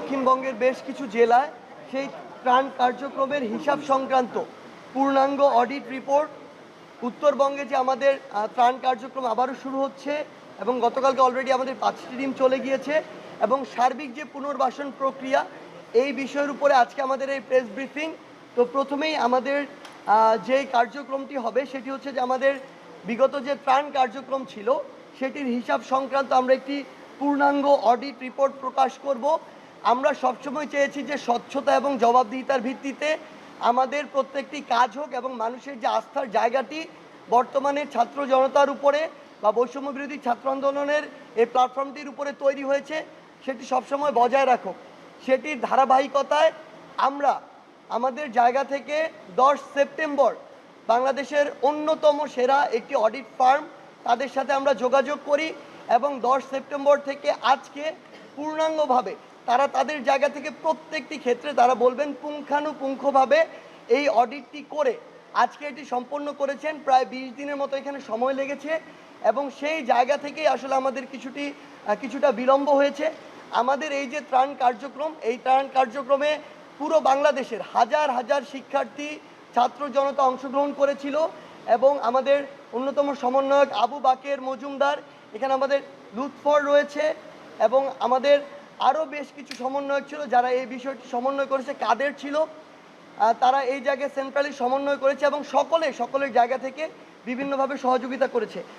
দক্ষিণবঙ্গের বেশ কিছু জেলায় সেই ত্রাণ কার্যক্রমের হিসাব সংক্রান্ত পূর্ণাঙ্গ অডিট রিপোর্ট, উত্তরবঙ্গে যে আমাদের ত্রাণ কার্যক্রম আবারও শুরু হচ্ছে এবং গতকালকে অলরেডি আমাদের 5টি টিম চলে গিয়েছে, এবং সার্বিক যে পুনর্বাসন প্রক্রিয়া এই বিষয়ের উপরে আজকে আমাদের এই প্রেস ব্রিফিং। তো প্রথমেই আমাদের যে কার্যক্রমটি হবে সেটি হচ্ছে যে আমাদের বিগত যে ত্রাণ কার্যক্রম ছিল সেটির হিসাব সংক্রান্ত আমরা একটি পূর্ণাঙ্গ অডিট রিপোর্ট প্রকাশ করব। আমরা সবসময় চেয়েছি যে স্বচ্ছতা এবং জবাবদিহিতার ভিত্তিতে আমাদের প্রত্যেকটি কাজ হোক এবং মানুষের যে আস্থার জায়গাটি বর্তমানে ছাত্র জনতার উপরে বা বৈষম্য বিরোধী ছাত্র আন্দোলনের এই প্ল্যাটফর্মটির উপরে তৈরি হয়েছে সেটি সবসময় বজায় রাখুক। সেটির ধারাবাহিকতায় আমরা আমাদের জায়গা থেকে 10 সেপ্টেম্বর বাংলাদেশের অন্যতম সেরা একটি অডিট ফার্ম তাদের সাথে আমরা যোগাযোগ করি এবং 10 সেপ্টেম্বর থেকে আজকে পূর্ণাঙ্গভাবে তারা তাদের জায়গা থেকে প্রত্যেকটি ক্ষেত্রে তারা বলবেন পুঙ্খানুপুঙ্খভাবে এই অডিটটি করে আজকে এটি সম্পন্ন করেছেন। প্রায় 20 দিনের মতো এখানে সময় লেগেছে এবং সেই জায়গা থেকেই আসলে আমাদের কিছুটা বিলম্ব হয়েছে। আমাদের এই যে ত্রাণ কার্যক্রম, এই ত্রাণ কার্যক্রমে পুরো বাংলাদেশের হাজার হাজার শিক্ষার্থী ছাত্র জনতা অংশগ্রহণ করেছিল এবং আমাদের অন্যতম সমন্বয়ক আবু বাকের মজুমদার, এখানে আমাদের লুৎফর রয়েছে এবং আমাদের আরও বেশ কিছু সমন্বয়ক ছিল যারা এই বিষয়টি সমন্বয় করেছে, কাদের ছিল, তারা এই জায়গায় সেন্ট্রালি সমন্বয় করেছে এবং সকলের জায়গা থেকে বিভিন্নভাবে সহযোগিতা করেছে।